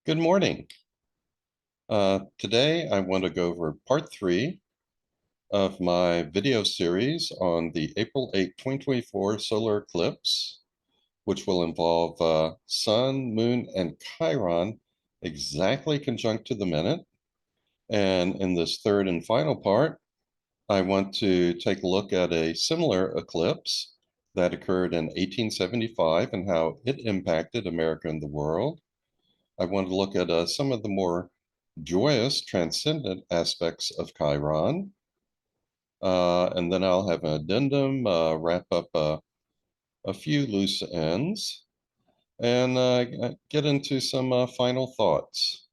Good morning. Today I want to go over part 3 of my video series on the April 8, 2024 solar eclipse, which will involve Sun, Moon, and Chiron exactly conjunct to the minute. And in this third and final part, I want to take a look at a similar eclipse that occurred in 1875 and how it impacted America and the world. I want to look at some of the more joyous, transcendent aspects of Chiron. And then I'll have an addendum, wrap up a few loose ends, and get into some final thoughts.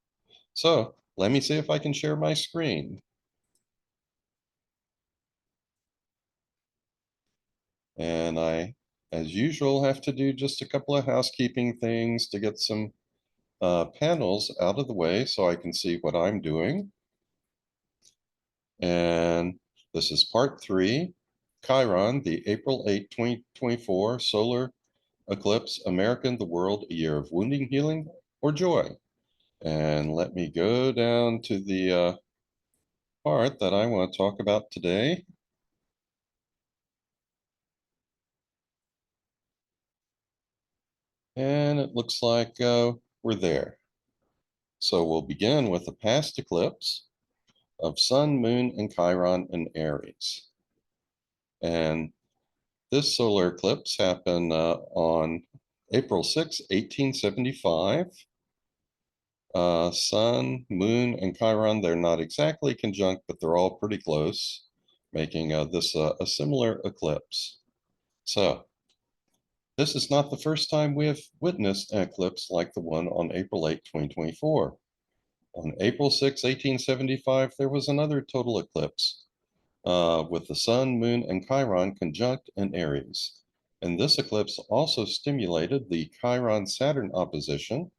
So let me see if I can share my screen. And I, as usual, have to do just a couple of housekeeping things to get some panels out of the way so I can see what I'm doing. And this is part 3, Chiron, the April 8, 2024 solar eclipse, America and the world, a year of wounding, healing, or joy. And let me go down to the part that I want to talk about today. And it looks like we're there. So we'll begin with the past eclipse of Sun, Moon, and Chiron in Aries. And this solar eclipse happened on April 6, 1875. Sun, Moon, and Chiron, they're not exactly conjunct, but they're all pretty close, making this a similar eclipse. So, this is not the first time we have witnessed an eclipse like the one on April 8, 2024. On April 6, 1875, there was another total eclipse with the Sun, Moon, and Chiron conjunct in Aries. And this eclipse also stimulated the Chiron-Saturn opposition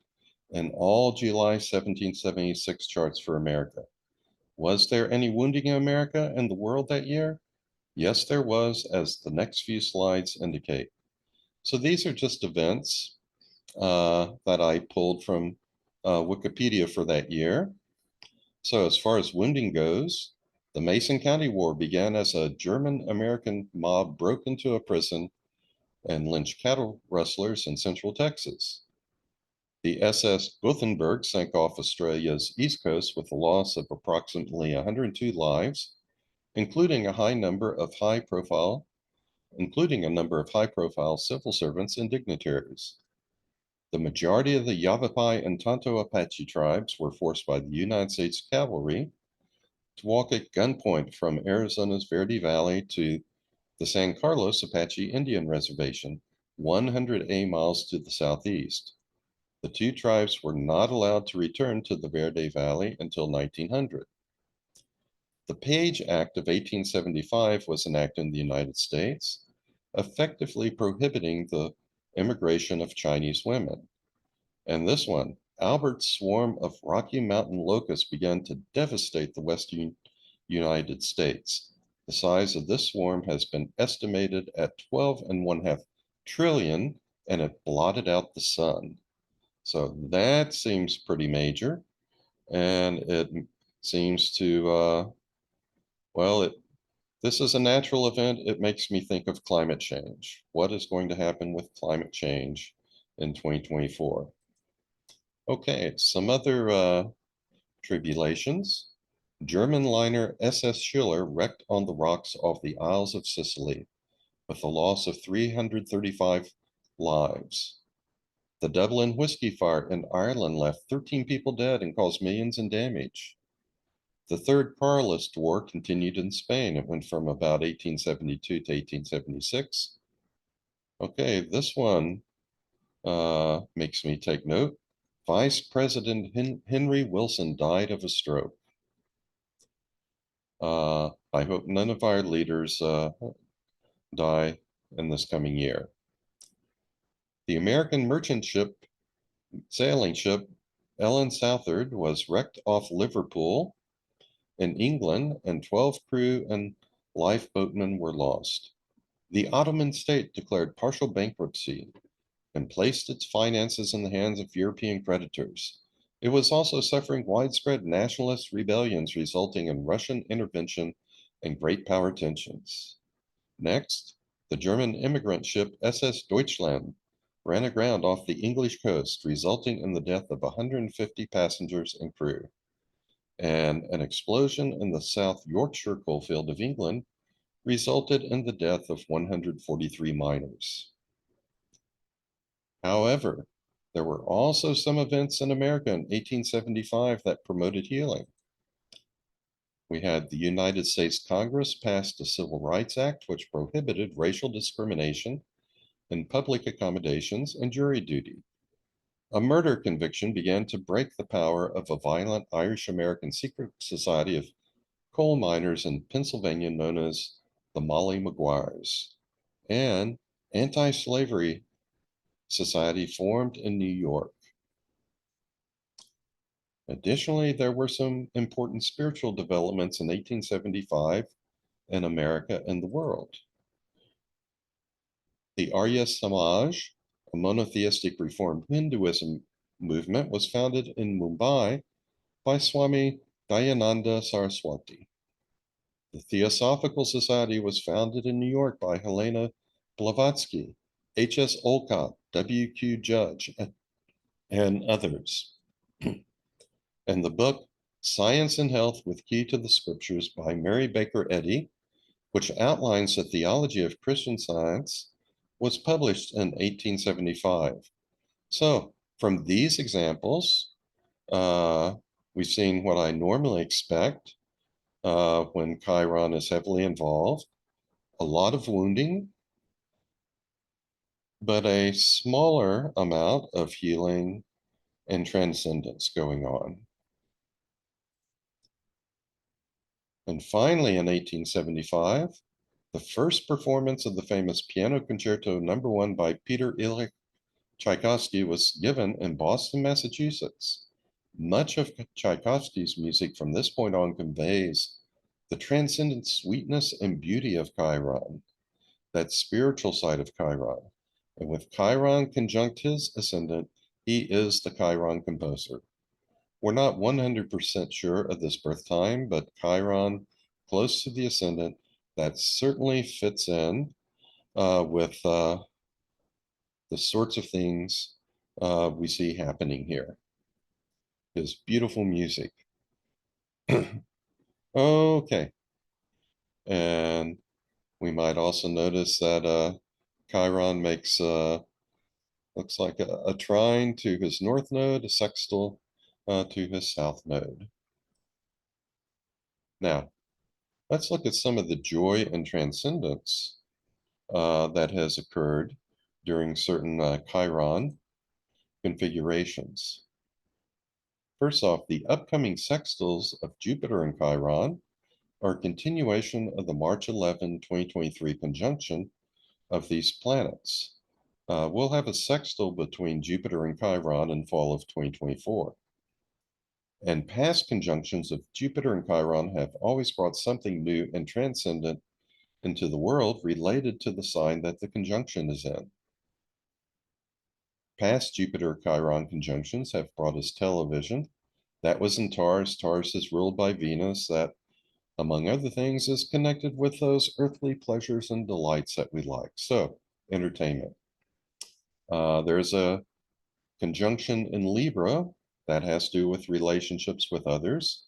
in all July 1776 charts for America. Was there any wounding in America and the world that year? Yes, there was, as the next few slides indicate. So these are just events that I pulled from Wikipedia for that year. So as far as wounding goes, the Mason County War began as a German-American mob broke into a prison and lynched cattle rustlers in central Texas. The SS Gothenburg sank off Australia's east coast with the loss of approximately 102 lives, including a number of high-profile civil servants and dignitaries. The majority of the Yavapai and Tonto Apache tribes were forced by the United States cavalry to walk at gunpoint from Arizona's Verde Valley to the San Carlos Apache Indian Reservation, 100 miles to the southeast. The two tribes were not allowed to return to the Verde Valley until 1900. The Page Act of 1875 was enacted in the United States, effectively prohibiting the immigration of Chinese women. And this one, Albert's swarm of Rocky Mountain locusts began to devastate the western United States. The size of this swarm has been estimated at 12.5 trillion, and it blotted out the sun. So that seems pretty major, and it seems to, this is a natural event. It makes me think of climate change. What is going to happen with climate change in 2024? Okay, some other tribulations. German liner SS Schiller wrecked on the rocks off the Isles of Sicily with a loss of 335 lives. The Dublin whiskey fire in Ireland left 13 people dead and caused millions in damage. The Third Carlist War continued in Spain. It went from about 1872 to 1876. Okay, this one makes me take note. Vice President Henry Wilson died of a stroke. I hope none of our leaders die in this coming year. The American merchant sailing ship Ellen Southard was wrecked off Liverpool in England, and 12 crew and lifeboatmen were lost. The Ottoman state declared partial bankruptcy and placed its finances in the hands of European creditors. It was also suffering widespread nationalist rebellions resulting in Russian intervention and great power tensions. Next, the German immigrant ship SS Deutschland ran aground off the English coast, resulting in the death of 150 passengers and crew. And an explosion in the South Yorkshire coalfield of England resulted in the death of 143 miners. However, there were also some events in America in 1875 that promoted healing. We had the United States Congress passed the Civil Rights Act, which prohibited racial discrimination in public accommodations and jury duty. A murder conviction began to break the power of a violent Irish American secret society of coal miners in Pennsylvania known as the Molly Maguires. And anti-slavery society formed in New York. Additionally, there were some important spiritual developments in 1875 in America and the world. The Arya Samaj, a monotheistic reformed Hinduism movement, was founded in Mumbai by Swami Dayananda Saraswati. The Theosophical Society was founded in New York by Helena Blavatsky, H.S. Olcott, W.Q. Judge, and others. And the book Science and Health with Key to the Scriptures by Mary Baker Eddy, which outlines the theology of Christian Science, was published in 1875. So from these examples, we've seen what I normally expect when Chiron is heavily involved, a lot of wounding, but a smaller amount of healing and transcendence going on. And finally, in 1875, the first performance of the famous Piano Concerto No. 1 by Peter Ilyich Tchaikovsky was given in Boston, Massachusetts. Much of Tchaikovsky's music from this point on conveys the transcendent sweetness and beauty of Chiron, that spiritual side of Chiron. And with Chiron conjunct his ascendant, he is the Chiron composer. We're not 100% sure of this birth time, but Chiron close to the ascendant, that certainly fits in with the sorts of things we see happening here. His beautiful music. Okay. And we might also notice that Chiron makes, looks like a trine to his north node, a sextile to his south node. Now, let's look at some of the joy and transcendence that has occurred during certain Chiron configurations. First off, the upcoming sextiles of Jupiter and Chiron are a continuation of the March 11, 2023 conjunction of these planets. We'll have a sextile between Jupiter and Chiron in fall of 2024. And past conjunctions of Jupiter and Chiron have always brought something new and transcendent into the world related to the sign that the conjunction is in. Past Jupiter-Chiron conjunctions have brought us television. That was in Taurus. Taurus is ruled by Venus. That, among other things, is connected with those earthly pleasures and delights that we like. So, entertainment. There's a conjunction in Libra that has to do with relationships with others,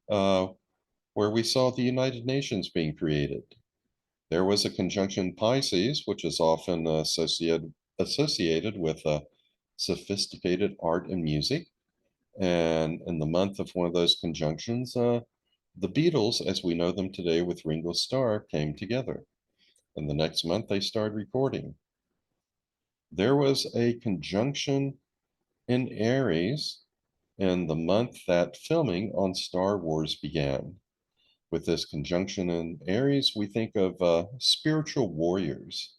where we saw the United Nations being created. There was a conjunction Pisces, which is often associated with sophisticated art and music. And in the month of one of those conjunctions, the Beatles, as we know them today with Ringo Starr, came together. And the next month they started recording. There was a conjunction in Aries in the month that filming on Star Wars began. With this conjunction in Aries, we think of spiritual warriors,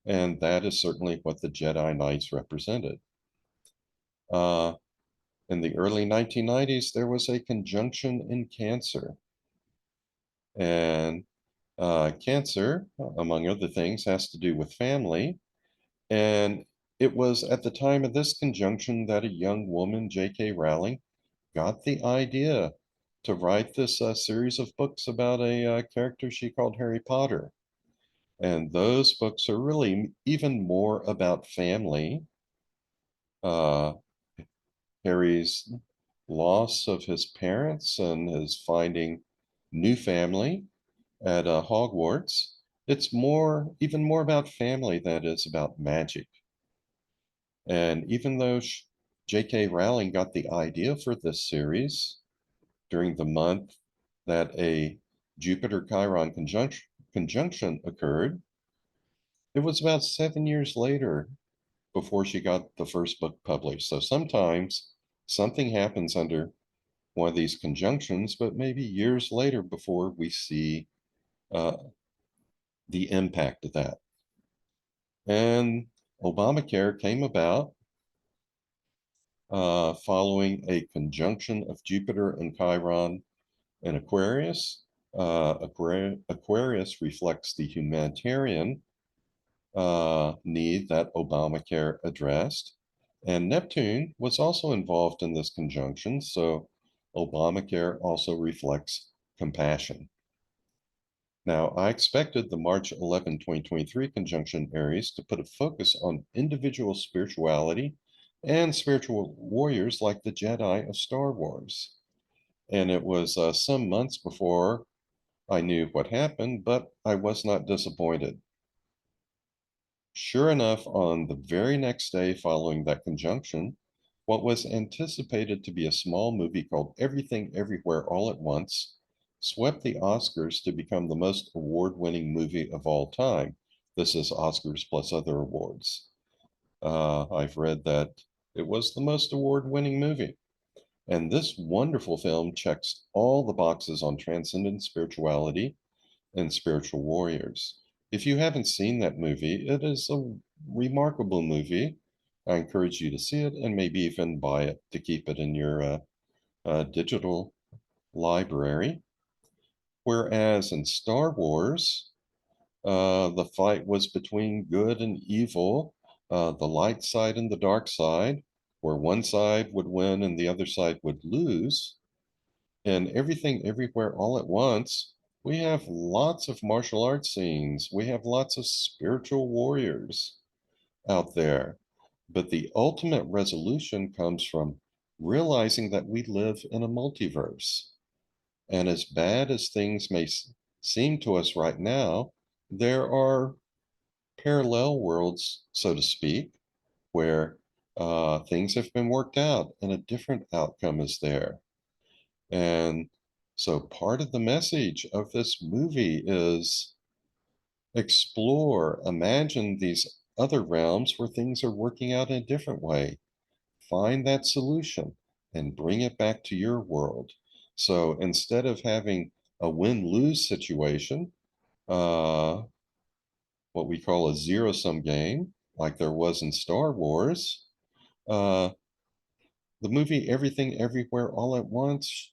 and that is certainly what the Jedi Knights represented. In the early 1990s, there was a conjunction in Cancer. And Cancer, among other things, has to do with family. And it was at the time of this conjunction that a young woman, J.K. Rowling, got the idea to write this series of books about a character she called Harry Potter. And those books are really even more about family. Uh, Harry's loss of his parents and his finding new family at Hogwarts. It's more, even more about family than it is about magic. And even though J.K. Rowling got the idea for this series during the month that a Jupiter Chiron conjunction occurred, it was about 7 years later before she got the first book published. So sometimes something happens under one of these conjunctions, but maybe years later before we see uh, the impact of that. And Obamacare came about following a conjunction of Jupiter and Chiron in Aquarius. Aquarius reflects the humanitarian need that Obamacare addressed. And Neptune was also involved in this conjunction, so Obamacare also reflects compassion. Now, I expected the March 11, 2023 conjunction Aries to put a focus on individual spirituality and spiritual warriors like the Jedi of Star Wars. And it was some months before I knew what happened, but I was not disappointed. Sure enough, on the very next day following that conjunction, what was anticipated to be a small movie called Everything Everywhere All at Once swept the Oscars to become the most award-winning movie of all time. This is Oscars plus other awards. I've read that it was the most award-winning movie. And this wonderful film checks all the boxes on transcendent spirituality and spiritual warriors. If you haven't seen that movie, it is a remarkable movie. I encourage you to see it and maybe even buy it to keep it in your digital library. Whereas in Star Wars, the fight was between good and evil, the light side and the dark side, where one side would win and the other side would lose. And Everything Everywhere All at Once, we have lots of martial arts scenes. We have lots of spiritual warriors out there. But the ultimate resolution comes from realizing that we live in a multiverse. And as bad as things may seem to us right now, there are parallel worlds, so to speak, where things have been worked out and a different outcome is there. And so part of the message of this movie is explore, imagine these other realms where things are working out in a different way. Find that solution and bring it back to your world. So instead of having a win-lose situation, what we call a zero-sum game, like there was in Star Wars, uh, the movie Everything Everywhere All at Once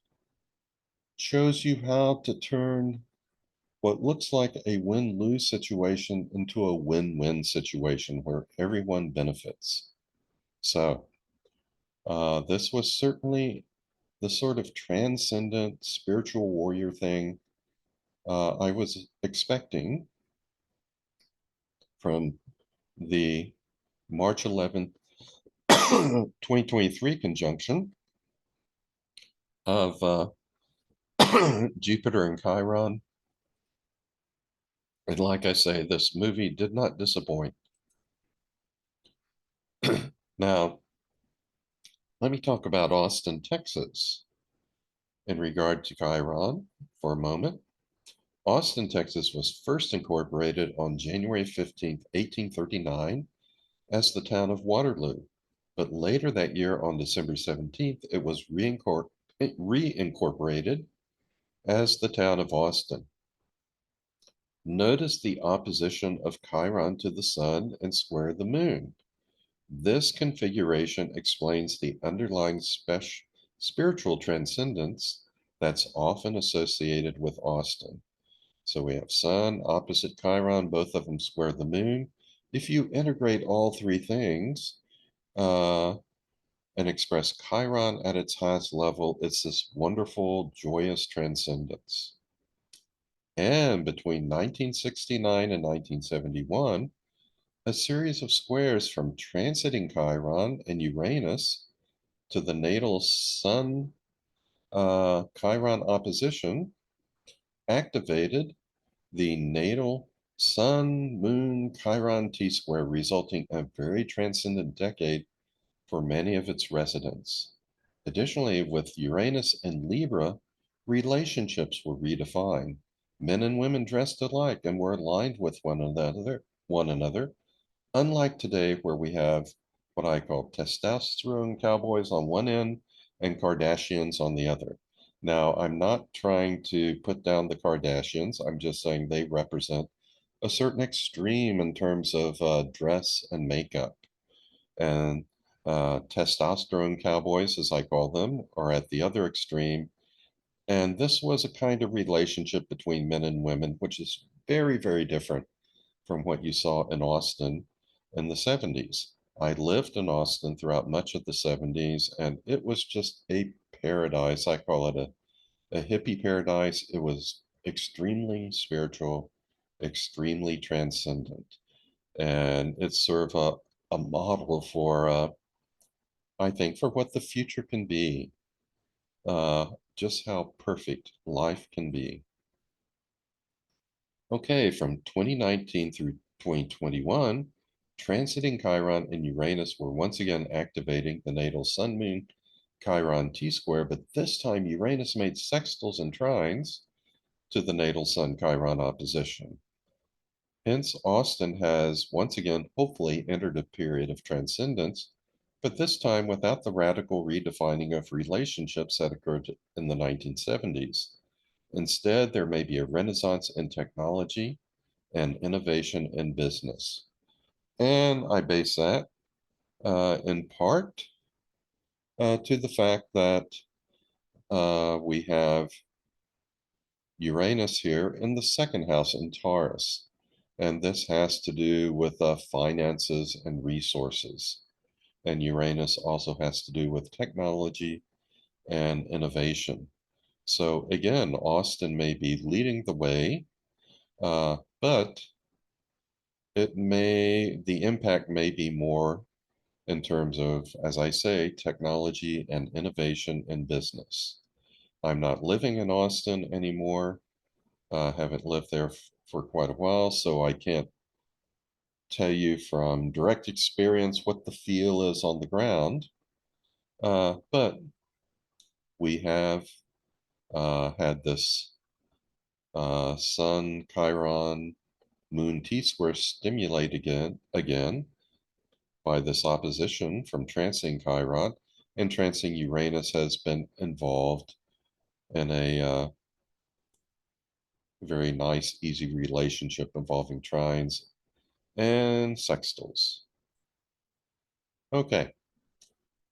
shows you how to turn what looks like a win-lose situation into a win-win situation where everyone benefits. So this was certainly the sort of transcendent spiritual warrior thing I was expecting from the March 11th, 2023 conjunction of Jupiter and Chiron. And like I say, this movie did not disappoint. Now, let me talk about Austin, Texas in regard to Chiron for a moment. Austin, Texas was first incorporated on January 15th, 1839 as the town of Waterloo. But later that year, on December 17th, it was reincorporated as the town of Austin. Notice the opposition of Chiron to the sun and square the moon. This configuration explains the underlying spiritual transcendence that's often associated with Austin. So we have Sun opposite Chiron, both of them square the moon. If you integrate all three things, uh, and express Chiron at its highest level. It's this wonderful, joyous transcendence. And between 1969 and 1971, a series of squares from transiting Chiron and Uranus to the natal Sun Chiron opposition activated the natal Sun Moon Chiron T square, resulting in a very transcendent decade for many of its residents. Additionally, with Uranus and Libra, relationships were redefined. Men and women dressed alike and were aligned with one another, unlike today where we have what I call testosterone cowboys on one end and Kardashians on the other. Now, I'm not trying to put down the Kardashians. I'm just saying they represent a certain extreme in terms of dress and makeup. And testosterone cowboys, as I call them, are at the other extreme. And this was a kind of relationship between men and women, which is very, very different from what you saw in Austin in the 70s. I lived in Austin throughout much of the 70s, and it was just a paradise. I call it a hippie paradise. It was extremely spiritual, extremely transcendent. And it's sort of a model for, I think, for what the future can be, just how perfect life can be. Okay, from 2019 through 2021, transiting Chiron and Uranus were once again activating the natal Sun Moon Chiron T square, but this time Uranus made sextiles and trines to the natal Sun Chiron opposition. Hence, Austin has once again hopefully entered a period of transcendence, but this time without the radical redefining of relationships that occurred in the 1970s. Instead, there may be a renaissance in technology and innovation in business. And I base that in part to the fact that we have Uranus here in the second house in Taurus. And this has to do with finances and resources. And Uranus also has to do with technology and innovation. So again, Austin may be leading the way, but the impact may be more in terms of, as I say, technology and innovation in business. I'm not living in Austin anymore. Haven't lived there for quite a while, so I can't tell you from direct experience what the feel is on the ground. But we have had this Sun Chiron Moon T square stimulate again by this opposition from transing Chiron, and transing Uranus has been involved in a very nice, easy relationship involving trines and sextiles. Okay,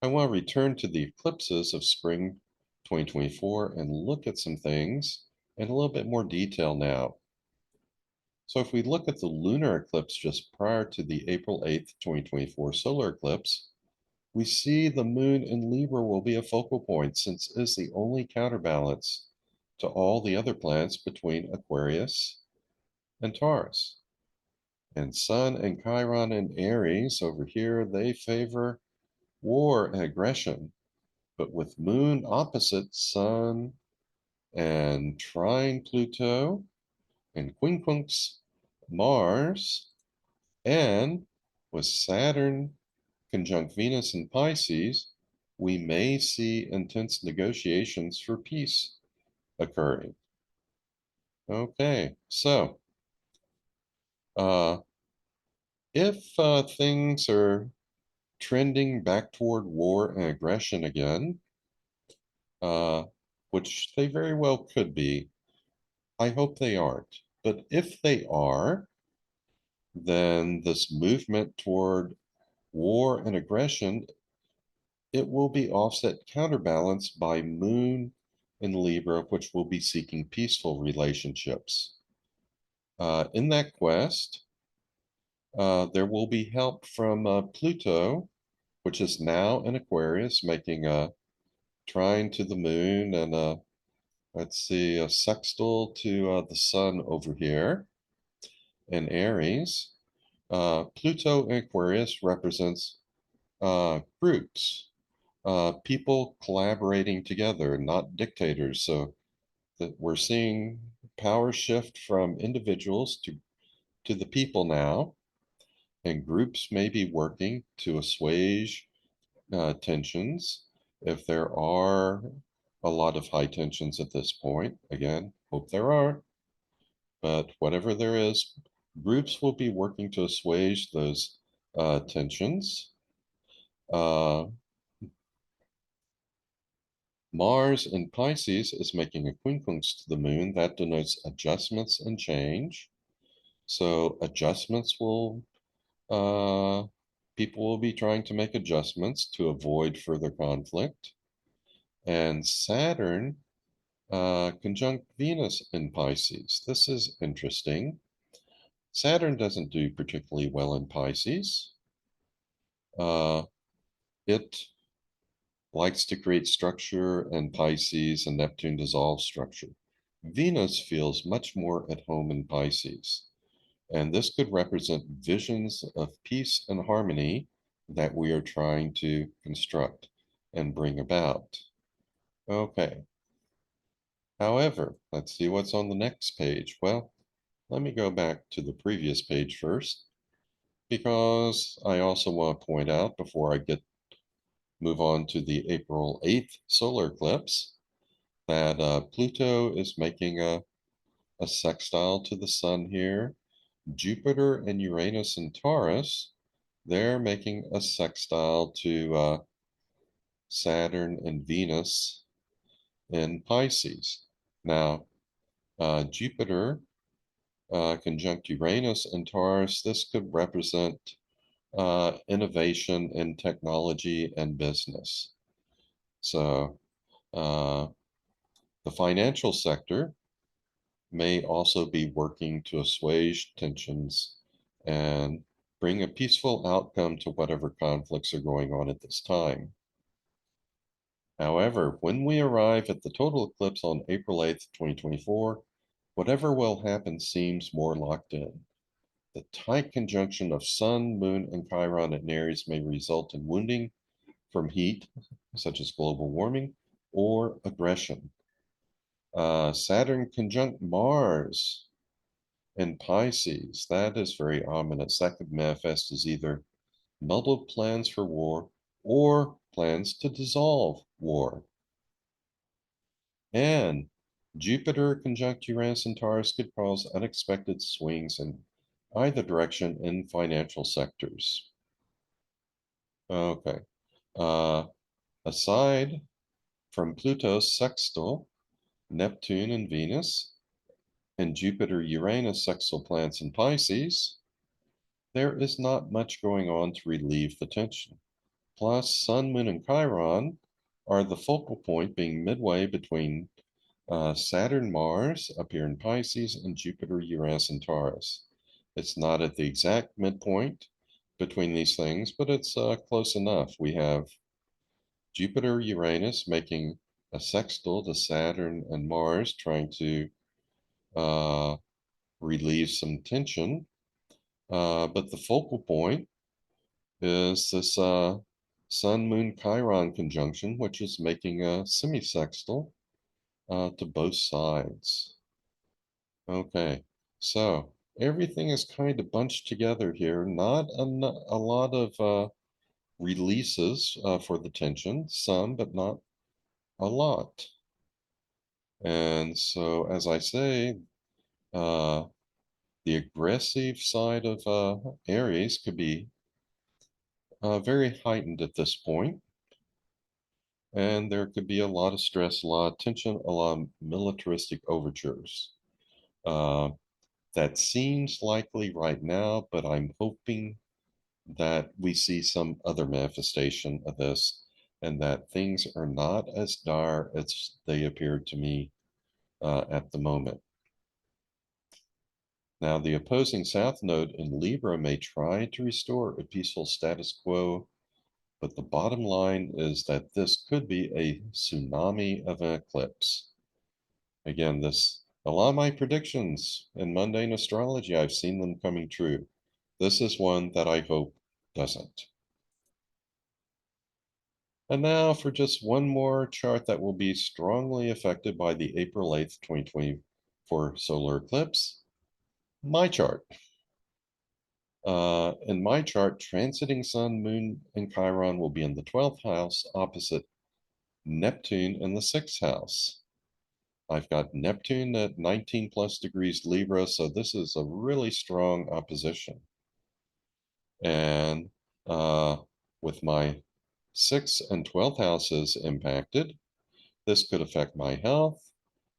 I want to return to the eclipses of spring 2024 and look at some things in a little bit more detail now. So if we look at the lunar eclipse just prior to the April 8th, 2024 solar eclipse, we see the moon in Libra will be a focal point since it is the only counterbalance to all the other planets between Aquarius and Taurus. And Sun and Chiron in Aries over here, they favor war and aggression. But with Moon opposite Sun and trine Pluto and quincunx Mars, and with Saturn conjunct Venus in Pisces, we may see intense negotiations for peace occurring. Okay, so if things are trending back toward war and aggression again, uh, which they very well could be, I hope they aren't. But if they are, then this movement toward war and aggression, it will be offset, counterbalanced by Moon in Libra, which will be seeking peaceful relationships. In that quest, there will be help from Pluto which is now in Aquarius, making a trine to the moon and let's see, a sextile to the sun over here in Aries. Pluto in Aquarius represents groups, people collaborating together, not dictators. So that we're seeing power shift from individuals to the people now, and groups may be working to assuage tensions if there are a lot of high tensions at this point. Again, hope there are, but whatever there is, groups will be working to assuage those tensions. Uh, Mars in Pisces is making a quincunx to the moon. That denotes adjustments and change. So adjustments will, people will be trying to make adjustments to avoid further conflict. And Saturn conjunct Venus in Pisces. This is interesting. Saturn doesn't do particularly well in Pisces. It likes to create structure, and Pisces and Neptune dissolve structure. Venus feels much more at home in Pisces, and this could represent visions of peace and harmony that we are trying to construct and bring about. Okay. However, let's see what's on the next page. Well, let me go back to the previous page first, because I also want to point out before I move on to the April 8th solar eclipse that Pluto is making a sextile to the sun here. Jupiter and Uranus and Taurus, they're making a sextile to Saturn and Venus in Pisces. Now, Jupiter conjunct Uranus and Taurus, this could represent innovation in technology and business. So the financial sector may also be working to assuage tensions and bring a peaceful outcome to whatever conflicts are going on at this time. However, when we arrive at the total eclipse on April 8th, 2024, whatever will happen seems more locked in. The tight conjunction of Sun, Moon, and Chiron in Aries may result in wounding from heat, such as global warming, or aggression. Saturn conjunct Mars in Pisces, that is very ominous. That could manifest as either muddled plans for war or plans to dissolve war. And Jupiter conjunct Uranus and Taurus could cause unexpected swings in either direction in financial sectors. Okay. Aside from Pluto's sextile, Neptune and Venus, and Jupiter-Uranus sextile planets in Pisces, there is not much going on to relieve the tension. Plus, Sun, Moon, and Chiron are the focal point, being midway between Saturn, Mars up here in Pisces, and Jupiter, Uranus, and Taurus. It's not at the exact midpoint between these things, but it's close enough. We have Jupiter, Uranus making a sextile to Saturn and Mars, trying to relieve some tension. But the focal point is this Sun Moon Chiron conjunction, which is making a semisextile to both sides. Okay, so everything is kind of bunched together here. Not a lot of releases for the tension, some, but not a lot. And so, as I say, the aggressive side of Aries could be very heightened at this point, and there could be a lot of stress, a lot of tension, a lot of militaristic overtures. That seems likely right now, but I'm hoping that we see some other manifestation of this and that things are not as dire as they appear to me at the moment. Now, the opposing South Node in Libra may try to restore a peaceful status quo But the bottom line is that this could be a tsunami of an eclipse. Again, a lot of my predictions in mundane astrology, I've seen them coming true. This is one that I hope doesn't. And now for just one more chart that will be strongly affected by the April 8th, 2024 solar eclipse, my chart. In my chart, transiting Sun, Moon, and Chiron will be in the 12th house opposite Neptune in the 6th house. I've got Neptune at 19 plus degrees Libra, so this is a really strong opposition. And with my 6th and 12th houses impacted, this could affect my health,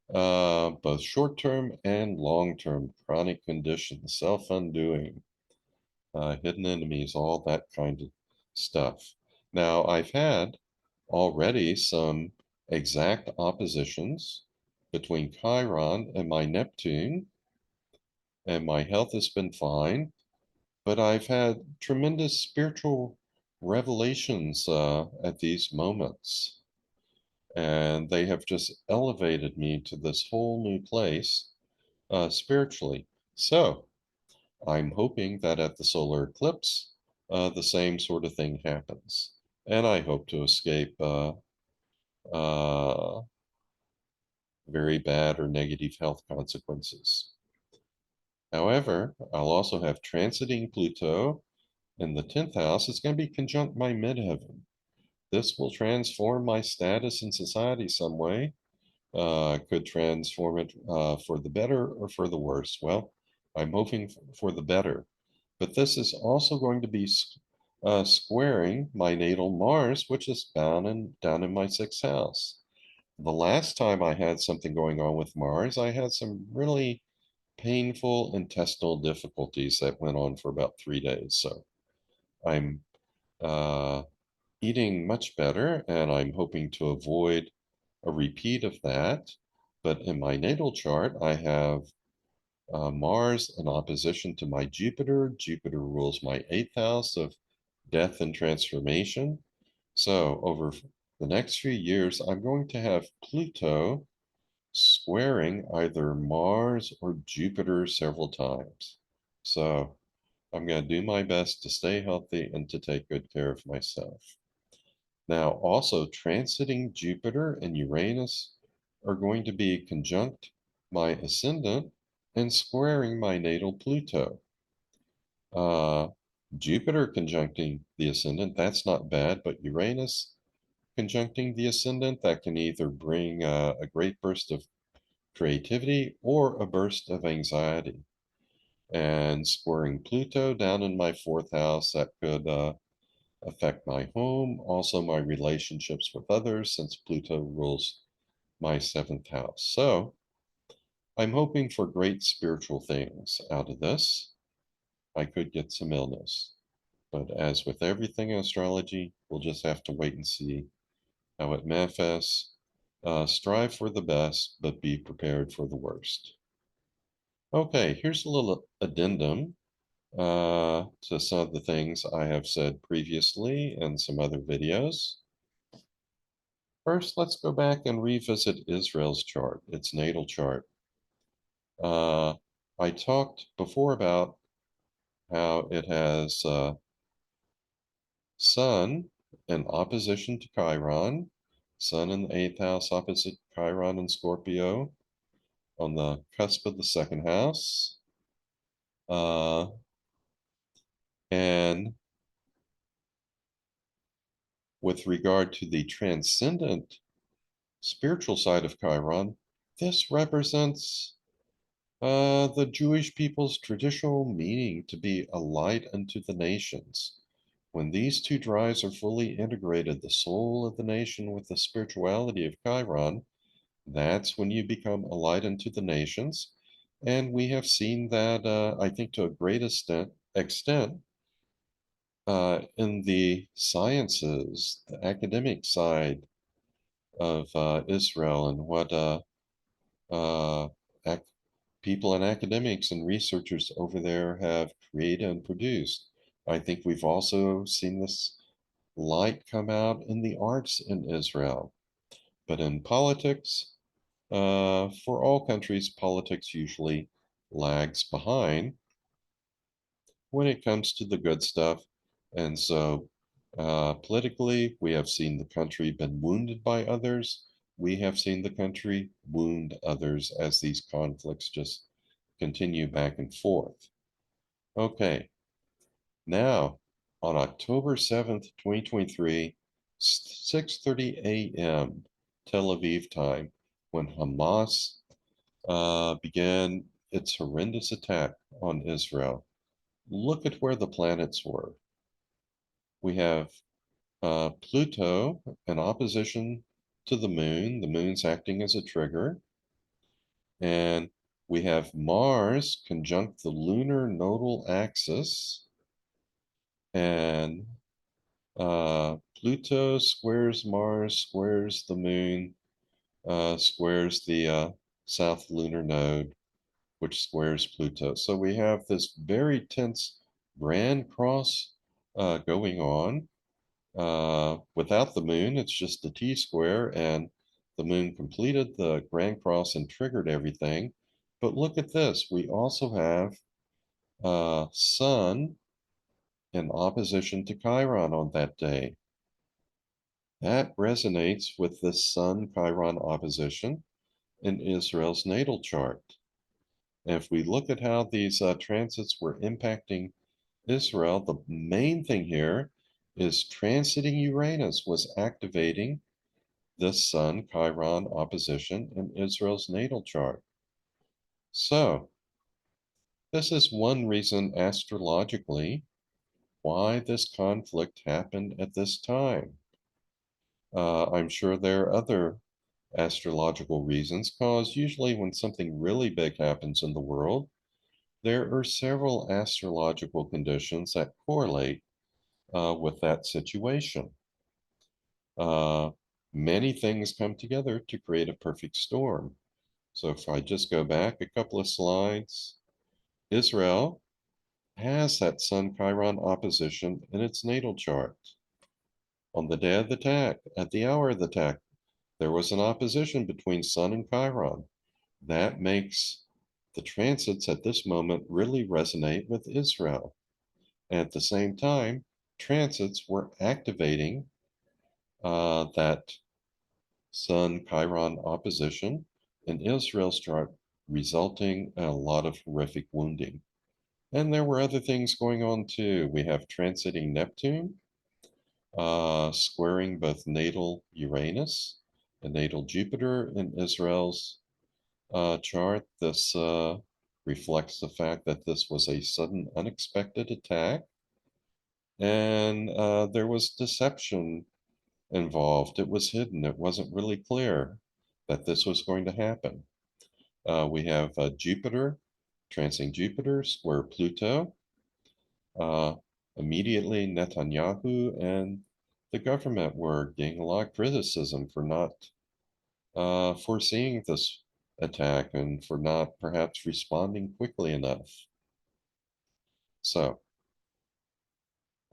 both short-term and long-term chronic conditions, self-undoing, hidden enemies, all that kind of stuff. Now, I've had already some exact oppositions between Chiron and my Neptune, and my health has been fine, but I've had tremendous spiritual revelations at these moments, and they have just elevated me to this whole new place spiritually. So, I'm hoping that at the solar eclipse, the same sort of thing happens. And I hope to escape uh, very bad or negative health consequences. However, I'll also have transiting Pluto in the 10th house. It's going to be conjunct my midheaven. This will transform my status in society some way. Could transform it for the better or for the worse. Well, I'm hoping for the better. But this is also going to be squaring my natal Mars, which is down in my 6th house. The last time I had something going on with Mars, I had some really painful intestinal difficulties that went on for about 3 days. So I'm uh, eating much better, and I'm hoping to avoid a repeat of that. But in my natal chart, I have Mars in opposition to my Jupiter. Jupiter rules my 8th house of death and transformation. So over the next few years, I'm going to have Pluto squaring either Mars or Jupiter several times. So I'm going to do my best to stay healthy and to take good care of myself. Now, also transiting Jupiter and Uranus are going to be conjunct my ascendant and squaring my natal Pluto. Uh, Jupiter conjuncting the ascendant, that's not bad, but Uranus conjuncting the ascendant, that can either bring a great burst of creativity or a burst of anxiety. And squaring Pluto down in my 4th house, that could affect my home, also my relationships with others, since Pluto rules my 7th house. So I'm hoping for great spiritual things out of this. I could get some illness. But as with everything in astrology, we'll just have to wait and see how it manifests. Strive for the best, but be prepared for the worst. Okay, here's a little addendum to some of the things I have said previously in some other videos. First, let's go back and revisit Israel's chart, its natal chart. I talked before about how it has Sun in opposition to Chiron, Sun in the 8th house opposite Chiron and Scorpio on the cusp of the 2nd house. And with regard to the transcendent spiritual side of Chiron, this represents the Jewish people's traditional meaning to be a light unto the nations. When these two drives are fully integrated, the soul of the nation with the spirituality of Chiron, that's when you become a light unto the nations. And we have seen that, I think, to a great extent in the sciences, the academic side of Israel, and what uh, ac people and academics and researchers over there have created and produced. I think we've also seen this light come out in the arts in Israel. But in politics, for all countries, politics usually lags behind when it comes to the good stuff. And so, politically, we have seen the country been wounded by others. We have seen the country wound others as these conflicts just continue back and forth. Okay, now on October 7th, 2023, 6:30 a.m. Tel Aviv time, when Hamas began its horrendous attack on Israel. Look at where the planets were. We have Pluto in opposition to the moon. The moon's acting as a trigger. And we have Mars conjunct the lunar nodal axis. And Pluto squares Mars, squares the moon, squares the south lunar node, which squares Pluto. So we have this very tense grand cross going on. Without the moon, it's just the T-square, and the moon completed the grand cross and triggered everything. But look at this. We also have Sun in opposition to Chiron on that day. That resonates with the Sun-Chiron opposition in Israel's natal chart. And if we look at how these transits were impacting Israel, the main thing here is transiting Uranus was activating the Sun Chiron opposition in Israel's natal chart. So, this is one reason astrologically why this conflict happened at this time. I'm sure there are other astrological reasons, because usually when something really big happens in the world, there are several astrological conditions that correlate with that situation. Many things come together to create a perfect storm. So if I just go back a couple of slides, Israel has that Sun Chiron opposition in its natal chart. On the day of the attack, at the hour of the attack, there was an opposition between Sun and Chiron. That makes the transits at this moment really resonate with Israel. And at the same time, transits were activating that Sun Chiron opposition in Israel's chart, resulting in a lot of horrific wounding. And there were other things going on too. We have transiting Neptune, squaring both natal Uranus and natal Jupiter in Israel's chart. This reflects the fact that this was a sudden, unexpected attack, and there was deception involved. It was hidden. It wasn't really clear that this was going to happen. We have Jupiter, transing Jupiter, square Pluto. Immediately, Netanyahu and the government were getting a lot of criticism for not foreseeing this attack and for not perhaps responding quickly enough. So,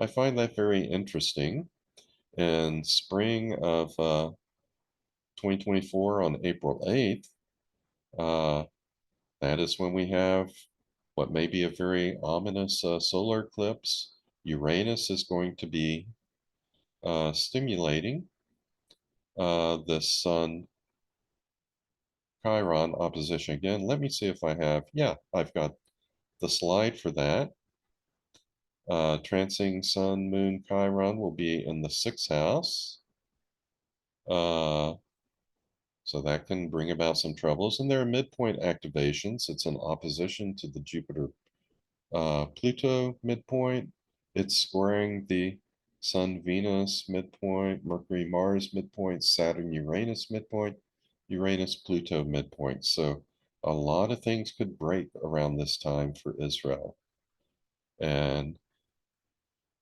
I find that very interesting. In spring of 2024, on April 8th, that is when we have what may be a very ominous solar eclipse. Uranus is going to be stimulating the Sun Chiron opposition again. Let me see if I have, yeah, I've got the slide for that. Transing Sun, Moon, Chiron will be in the 6th house. So that can bring about some troubles. And there are midpoint activations. It's in opposition to the Jupiter Pluto midpoint. It's squaring the Sun Venus midpoint, Mercury Mars midpoint, Saturn Uranus midpoint, Uranus Pluto midpoint. So a lot of things could break around this time for Israel. And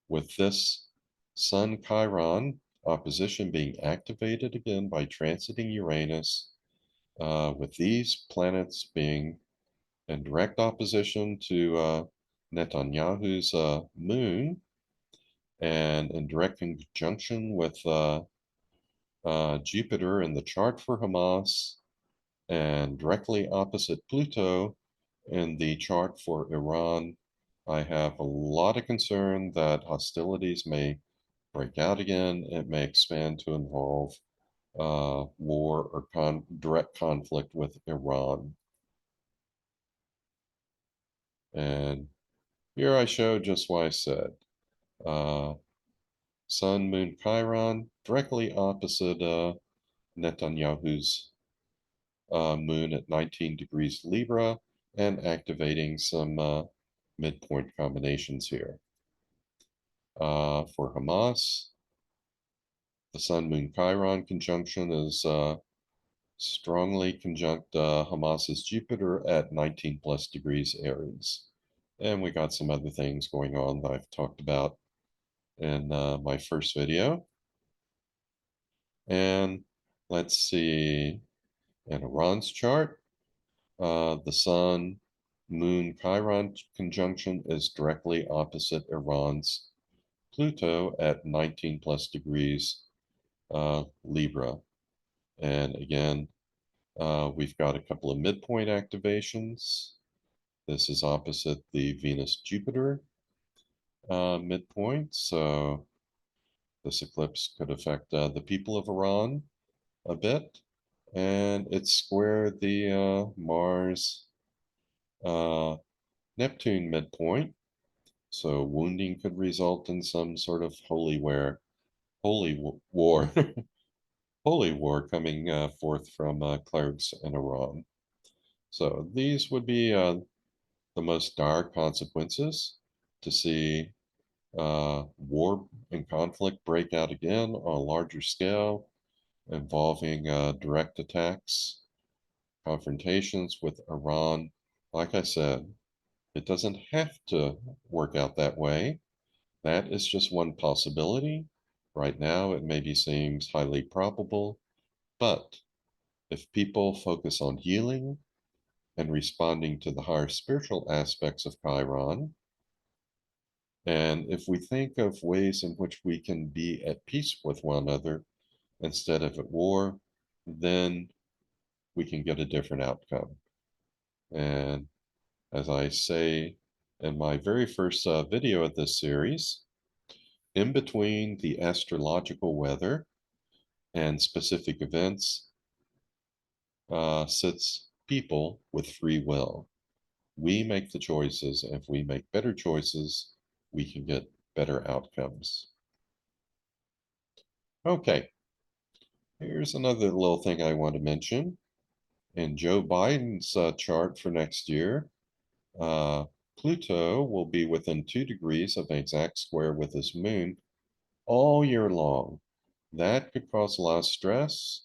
with this Sun Chiron opposition being activated again by transiting Uranus, with these planets being in direct opposition to Netanyahu's moon, and in direct conjunction with Jupiter in the chart for Hamas, and directly opposite Pluto in the chart for Iran. I have a lot of concern that hostilities may break out again. It may expand to involve war or direct conflict with Iran. And here I show just what I said. Uh, Sun, Moon, Chiron, directly opposite Netanyahu's moon at 19 degrees Libra, and activating some midpoint combinations here. For Hamas, the Sun, Moon, Chiron conjunction is strongly conjunct Hamas's Jupiter at 19 plus degrees Aries. And we got some other things going on that I've talked about in my first video. And let's see, in Iran's chart, the Sun, Moon, Chiron conjunction is directly opposite Iran's Pluto at 19 plus degrees Libra. And again, we've got a couple of midpoint activations. This is opposite the Venus-Jupiter midpoint, so this eclipse could affect the people of Iran a bit. And it's squared the Mars Neptune midpoint, so wounding could result in some sort of holy war, holy war coming forth from clerics in Iran. So these would be the most dire consequences to see war and conflict break out again on a larger scale, involving direct attacks, confrontations with Iran. Like I said, it doesn't have to work out that way. That is just one possibility. Right now, it maybe seems highly probable, but if people focus on healing and responding to the higher spiritual aspects of Chiron, and if we think of ways in which we can be at peace with one another instead of at war, then we can get a different outcome. And as I say in my very first video of this series, in between the astrological weather and specific events sits people with free will. We make the choices. If we make better choices, we can get better outcomes. Okay, here's another little thing I want to mention. In Joe Biden's chart for next year, Pluto will be within 2 degrees of an exact square with his moon all year long. That could cause a lot of stress.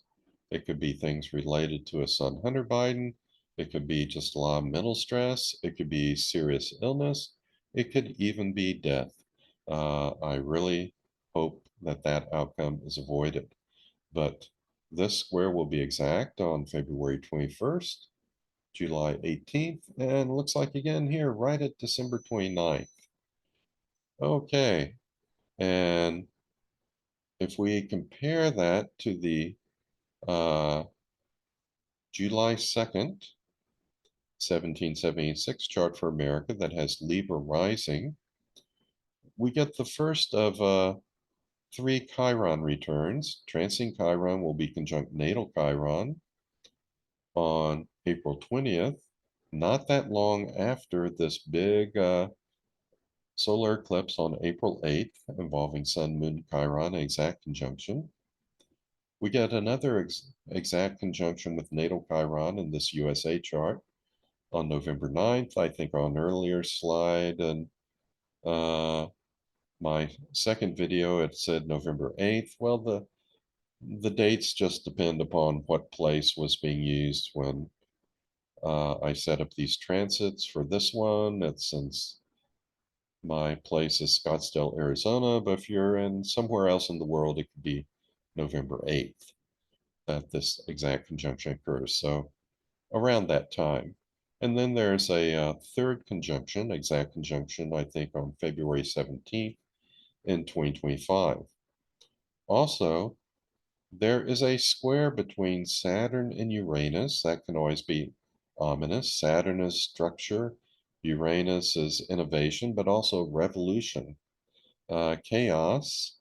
It could be things related to a son, Hunter Biden. It could be just a lot of mental stress. It could be serious illness. It could even be death. I really hope that that outcome is avoided. But this square will be exact on February 21st, July 18th, and looks like again here right at December 29th. Okay, and if we compare that to the July 2nd, 1776 chart for America that has Libra rising, we get the first of 3 Chiron returns. Transcending Chiron will be conjunct natal Chiron on April 20th, not that long after this big solar eclipse on April 8th involving Sun, Moon, Chiron, exact conjunction. We get another exact conjunction with natal Chiron in this USA chart on November 9th. I think on an earlier slide and my second video, it said November 8th. Well, the dates just depend upon what place was being used when I set up these transits. For this one, it's since my place is Scottsdale, Arizona, but if you're in somewhere else in the world, it could be November 8th that this exact conjunction occurs. So around that time. And then there's a third conjunction, exact conjunction, I think on February 17th. in 2025. Also, there is a square between Saturn and Uranus. That can always be ominous. Saturn is structure, Uranus is innovation, but also revolution, chaos.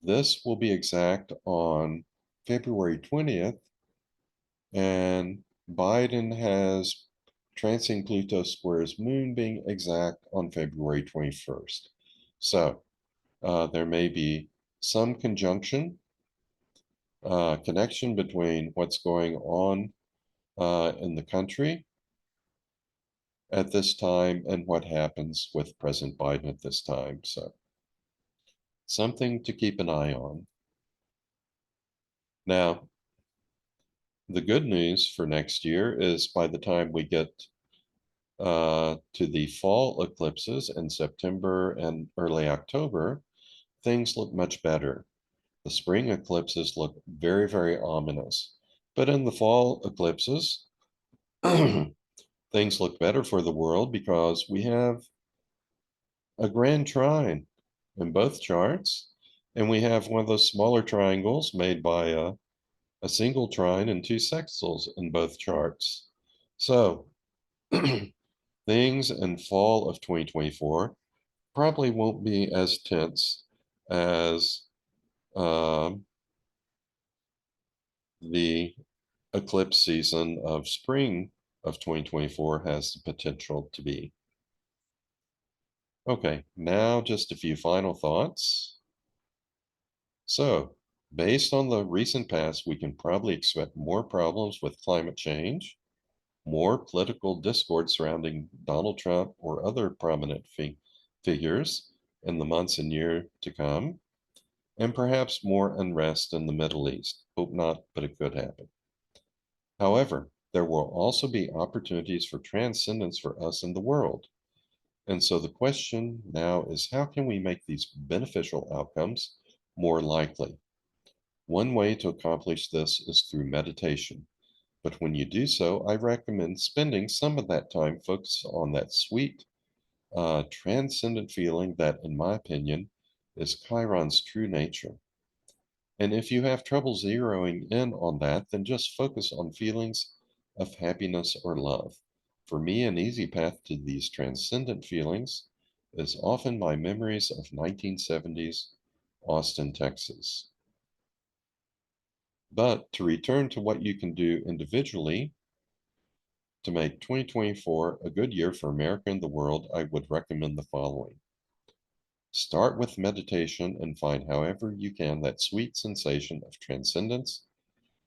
This will be exact on February 20th, and Biden has transing Pluto squares Moon being exact on February 21st. So there may be some connection between what's going on in the country at this time and what happens with President Biden at this time. So something to keep an eye on. Now, the good news for next year is by the time we get to the fall eclipses in September and early October, things look much better. The spring eclipses look very, very ominous. But in the fall eclipses, things look better for the world because we have a grand trine in both charts, and we have one of those smaller triangles made by a single trine and two sextiles in both charts. So things in fall of 2024 probably won't be as tense as the eclipse season of spring of 2024 has the potential to be. Okay, now just a few final thoughts. So, based on the recent past, we can probably expect more problems with climate change, more political discord surrounding Donald Trump or other prominent figures in the months and year to come, and perhaps more unrest in the Middle East. Hope not, but it could happen. However, there will also be opportunities for transcendence for us in the world. And so the question now is, how can we make these beneficial outcomes more likely? One way to accomplish this is through meditation. But when you do so, I recommend spending some of that time focused on that sweet, transcendent feeling that, in my opinion, is Chiron's true nature. And if you have trouble zeroing in on that, then just focus on feelings of happiness or love. For me, an easy path to these transcendent feelings is often my memories of 1970s Austin, Texas. But to return to what you can do individually to make 2024 a good year for America and the world, I would recommend the following. Start with meditation and find however you can that sweet sensation of transcendence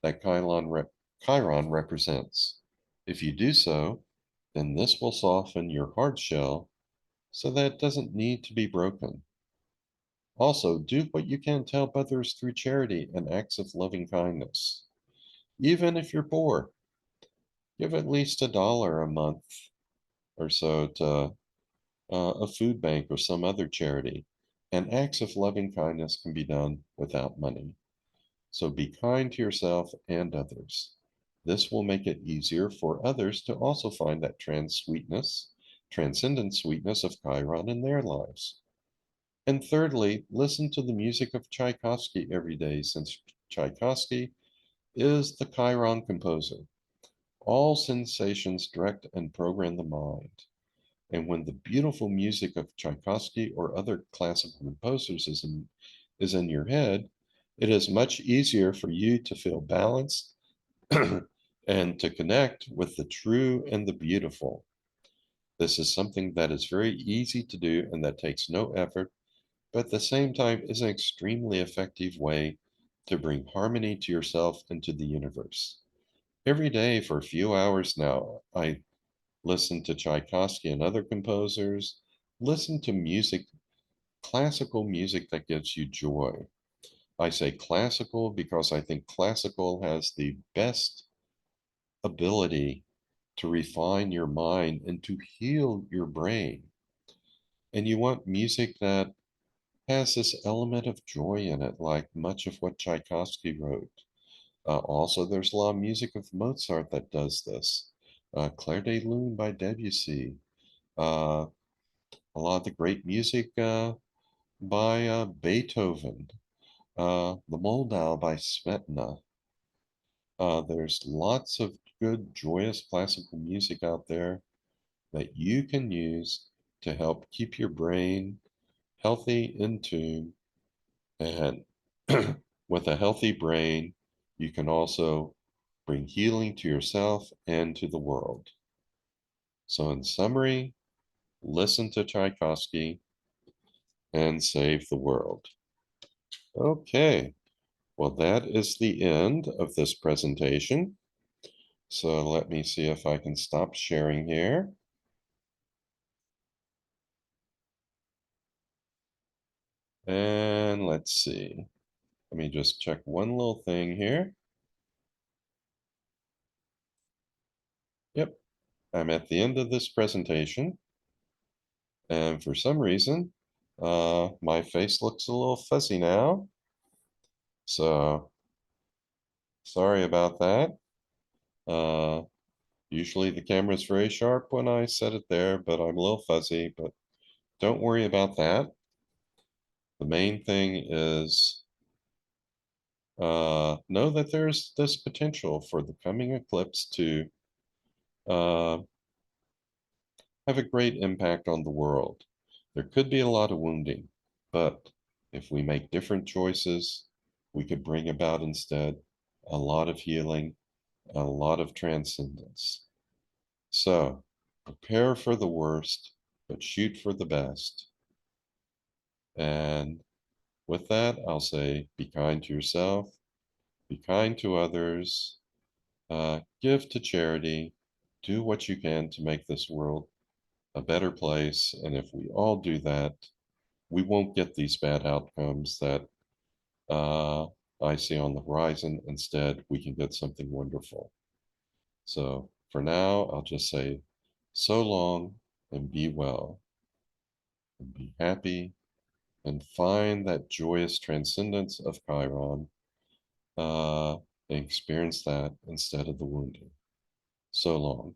that Chiron represents. If you do so, then this will soften your hard shell so that it doesn't need to be broken. Also, do what you can to help others through charity and acts of loving kindness. Even if you're poor, give at least $1 a month or so to a food bank or some other charity. And acts of loving kindness can be done without money. So be kind to yourself and others. This will make it easier for others to also find that transcendent sweetness of Chiron in their lives. And thirdly, listen to the music of Tchaikovsky every day, since Tchaikovsky is the Chiron composer. All sensations direct and program the mind. And when the beautiful music of Tchaikovsky or other classical composers is in your head, it is much easier for you to feel balanced and to connect with the true and the beautiful. This is something that is very easy to do and that takes no effort, but at the same time is an extremely effective way to bring harmony to yourself and to the universe. Every day for a few hours now, I listen to Tchaikovsky and other composers, listen to music, classical music that gives you joy. I say classical because I think classical has the best ability to refine your mind and to heal your brain. And you want music that has this element of joy in it, like much of what Tchaikovsky wrote. Also, there's a lot of music of Mozart that does this. Clair de Lune by Debussy. A lot of the great music by Beethoven, the Moldau by Smetana. There's lots of good, joyous classical music out there that you can use to help keep your brain healthy, in tune, and with a healthy brain, you can also bring healing to yourself and to the world. So, in summary, listen to Tchaikovsky and save the world. Okay, well, that is the end of this presentation. So let me see if I can stop sharing here. And let's see. Let me just check one little thing here. Yep, I'm at the end of this presentation. And for some reason, my face looks a little fuzzy now. So sorry about that. Uh, Usually the camera's very sharp when I set it there, but I'm a little fuzzy, but don't worry about that. The main thing is know that there's this potential for the coming eclipse to uh, have a great impact on the world. There could be a lot of wounding, but if we make different choices, we could bring about instead a lot of healing, a lot of transcendence. So prepare for the worst, but shoot for the best. And with that, I'll say be kind to yourself, be kind to others, give to charity, do what you can to make this world a better place. And if we all do that, we won't get these bad outcomes that uh, I see on the horizon. Instead, we can get something wonderful. So for now, I'll just say so long and be well and be happy and find that joyous transcendence of Chiron and experience that instead of the wounding. So long.